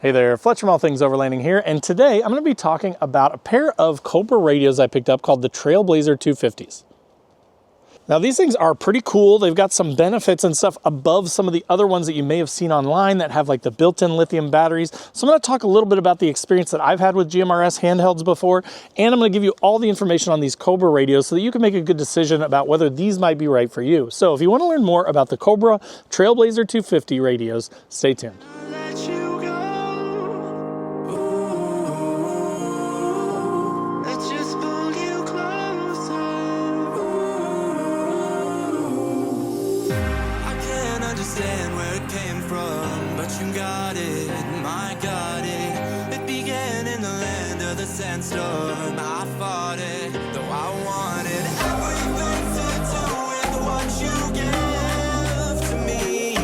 Hey there, Fletcher from All Things Overlanding here, and today I'm going to be talking about a pair of Cobra radios I picked up called the TrailBlazer 250s. Now these things are pretty cool. They've got some benefits and stuff above some of the other ones that you may have seen online that have like the built-in lithium batteries. So I'm going to talk a little bit about the experience that I've had with GMRS handhelds before, and I'm going to give you all the information on these Cobra radios so that you can make a good decision about whether these might be right for you. So if you want to learn more about the Cobra TrailBlazer 250 radios, stay tuned. Understand where it came from, but you got it, my got it. It began in the land of the sandstorm. I fought it, though I wanted everything to do with what you give to me.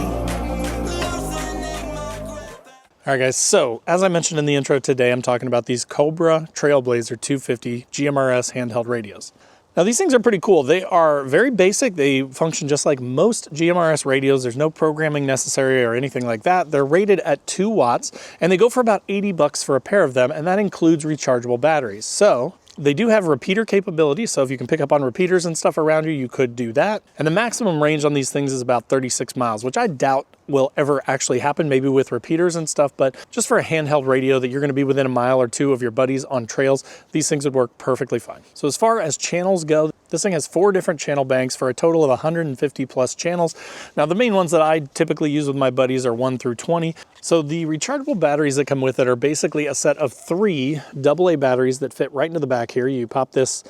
Loosening my grip. All right, guys, so as I mentioned in the intro today, I'm talking about these Cobra TrailBlazer 250 GMRS handheld radios. Now these things are pretty cool. They are very basic. They function just like most GMRS radios. There's no programming necessary or anything like that. They're rated at 2 watts and they go for about 80 bucks for a pair of them, and that includes rechargeable batteries. So they do have repeater capability, so if you can pick up on repeaters and stuff around you, you could do that. And the maximum range on these things is about 36 miles, which I doubt will ever actually happen, maybe with repeaters and stuff, but just for a handheld radio that you're going to be within a mile or two of your buddies on trails, these things would work perfectly fine. So as far as channels go, this thing has 4 different channel banks for a total of 150 plus channels. Now the main ones that I typically use with my buddies are 1 through 20. So the rechargeable batteries that come with it are basically a set of 3 AA batteries that fit right into the back here. You pop this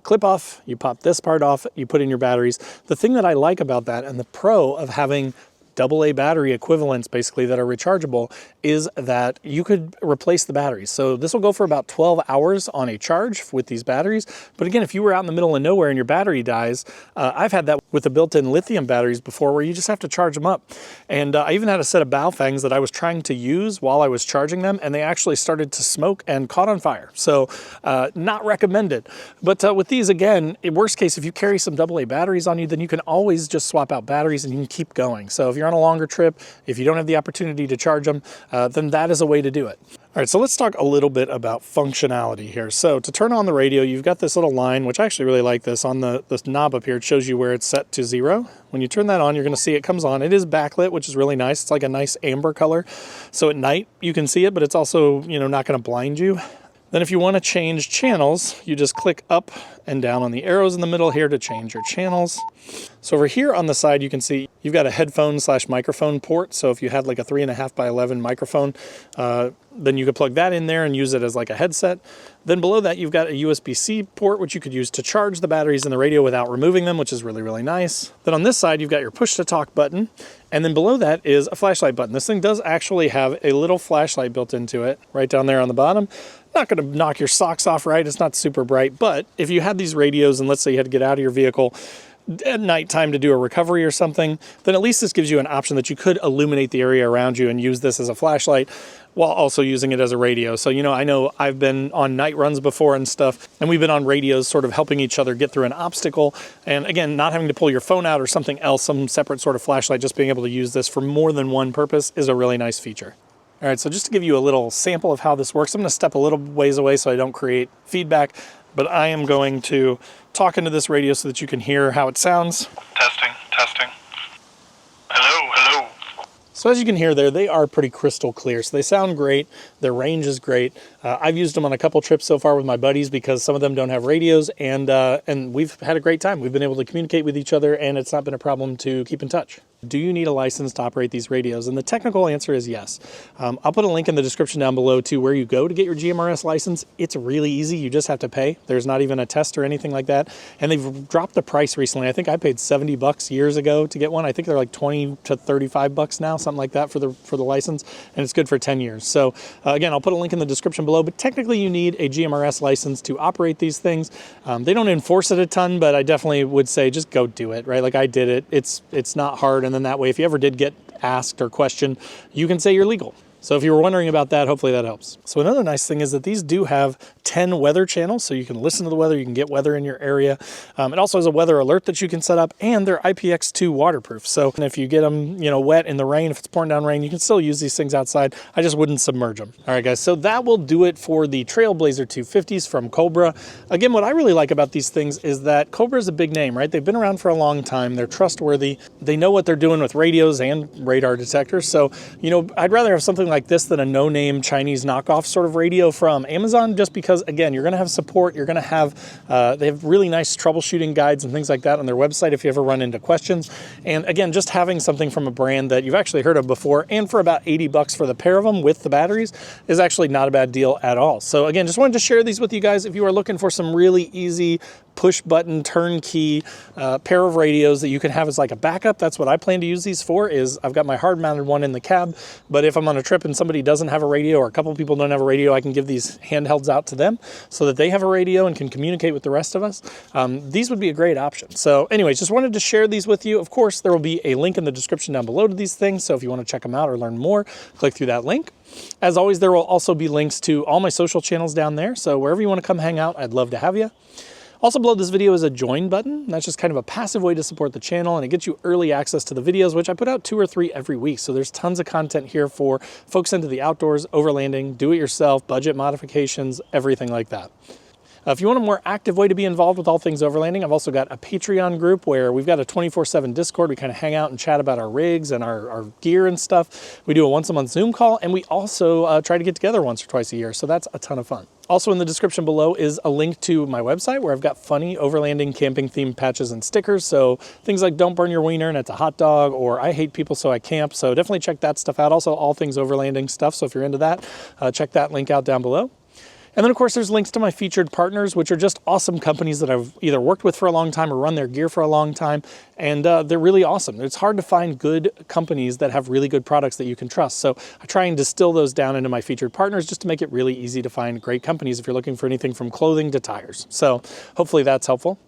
clip off, you pop this part off, you put in your batteries. The thing that I like about that, and the pro of having AA battery equivalents basically that are rechargeable, is that you could replace the batteries. So this will go for about 12 hours on a charge with these batteries. But again, if you were out in the middle of nowhere and your battery dies, I've had that with the built-in lithium batteries before where you just have to charge them up. And I even had a set of Baofangs that I was trying to use while I was charging them, and they actually started to smoke and caught on fire. So not recommended. But with these, again, in worst case, if you carry some AA batteries on you, then you can always just swap out batteries and you can keep going. So if you're on a longer trip, if you don't have the opportunity to charge them, then that is a way to do it. All right, so let's talk a little bit about functionality here. So to turn on the radio, you've got this little line, which I actually really like this. On this knob up here, it shows you where it's set to 0. When you turn that on, you're going to see it comes on. It is backlit, which is really nice. It's like a nice amber color. So at night, you can see it, but it's also, not going to blind you. Then if you want to change channels, you just click up and down on the arrows in the middle here to change your channels. So over here on the side, you can see you've got a headphone/microphone port. So if you had like a 3.5 by 11 microphone, then you could plug that in there and use it as like a headset. Then below that, you've got a USB-C port, which you could use to charge the batteries in the radio without removing them, which is really, really nice. Then on this side, you've got your push-to-talk button. And then below that is a flashlight button. This thing does actually have a little flashlight built into it right down there on the bottom. Not going to knock your socks off, right? It's not super bright, but if you had these radios and let's say you had to get out of your vehicle at nighttime to do a recovery or something, then at least this gives you an option that you could illuminate the area around you and use this as a flashlight while also using it as a radio. So, I know I've been on night runs before and stuff, and we've been on radios sort of helping each other get through an obstacle. And again, not having to pull your phone out or something else, some separate sort of flashlight, just being able to use this for more than one purpose is a really nice feature. All right, so just to give you a little sample of how this works, I'm going to step a little ways away so I don't create feedback, but I am going to talk into this radio so that you can hear how it sounds. Testing, testing. Hello, hello. So as you can hear there, they are pretty crystal clear. So they sound great. Their range is great. I've used them on a couple trips so far with my buddies because some of them don't have radios, and we've had a great time. We've been able to communicate with each other, and it's not been a problem to keep in touch. Do you need a license to operate these radios? And the technical answer is yes. I'll put a link in the description down below to where you go to get your GMRS license. It's really easy. You just have to pay. There's not even a test or anything like that. And they've dropped the price recently. I think I paid 70 bucks years ago to get one. I think they're like 20 to 35 bucks now, something like that for the license. And it's good for 10 years. So again, I'll put a link in the description below, but technically you need a GMRS license to operate these things. They don't enforce it a ton, but I definitely would say just go do it, right? Like I did it. It's not hard. And then that way, if you ever did get asked or questioned, you can say you're legal. So if you were wondering about that, hopefully that helps. So another nice thing is that these do have 10 weather channels, so you can listen to the weather, you can get weather in your area. It also has a weather alert that you can set up, and they're IPX2 waterproof. So if you get them, wet in the rain, if it's pouring down rain, you can still use these things outside. I just wouldn't submerge them. All right, guys, so that will do it for the TrailBlazer 250s from Cobra. Again, what I really like about these things is that Cobra is a big name, right? They've been around for a long time. They're trustworthy. They know what they're doing with radios and radar detectors. So, I'd rather have something like this than a no-name Chinese knockoff sort of radio from Amazon, just because, again, you're going to have support. You're going to have, they have really nice troubleshooting guides and things like that on their website if you ever run into questions. And again, just having something from a brand that you've actually heard of before, and for about $80 for the pair of them with the batteries, is actually not a bad deal at all. So again, just wanted to share these with you guys. If you are looking for some really easy push button turnkey pair of radios that you can have as like a backup, that's what I plan to use these for. Is I've got my hard mounted one in the cab, but if I'm on a trip and somebody doesn't have a radio, or a couple of people don't have a radio, I can give these handhelds out to them so that they have a radio and can communicate with the rest of us. These would be a great option. So anyways, just wanted to share these with you. Of course, there will be a link in the description down below to these things, so if you want to check them out or learn more, click through that link. As always, there will also be links to all my social channels down there, so wherever you want to come hang out, I'd love to have you. Also below this video is a join button. That's just kind of a passive way to support the channel, and it gets you early access to the videos, which I put out 2 or 3 every week. So there's tons of content here for folks into the outdoors, overlanding, do-it-yourself, budget modifications, everything like that. If you want a more active way to be involved with all things overlanding, I've also got a Patreon group where we've got a 24/7 Discord. We kind of hang out and chat about our rigs and our gear and stuff. We do a once-a-month Zoom call, and we also try to get together once or twice a year, so that's a ton of fun. Also in the description below is a link to my website where I've got funny overlanding camping themed patches and stickers. So things like "Don't burn your wiener and it's a hot dog," or "I hate people so I camp." So definitely check that stuff out. Also all things overlanding stuff. So if you're into that, check that link out down below. And then, of course, there's links to my featured partners, which are just awesome companies that I've either worked with for a long time or run their gear for a long time. And they're really awesome. It's hard to find good companies that have really good products that you can trust. So I try and distill those down into my featured partners just to make it really easy to find great companies if you're looking for anything from clothing to tires. So hopefully that's helpful.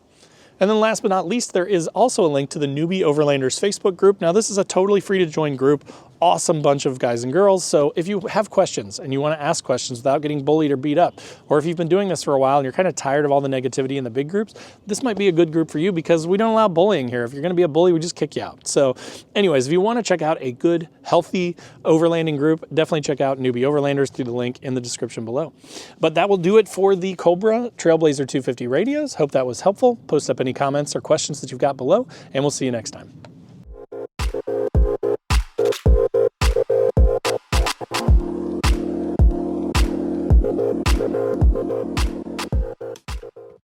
And then last but not least, there is also a link to the Newbie Overlanders Facebook group. Now, this is a totally free to join group. Awesome bunch of guys and girls. So if you have questions and you want to ask questions without getting bullied or beat up, or if you've been doing this for a while and you're kind of tired of all the negativity in the big groups, this might be a good group for you because we don't allow bullying here. If you're going to be a bully, we just kick you out. So anyways, if you want to check out a good, healthy overlanding group, definitely check out Newbie Overlanders through the link in the description below. But that will do it for the Cobra TrailBlazer 250 radios. Hope that was helpful. Post up any comments or questions that you've got below, and we'll see you next time.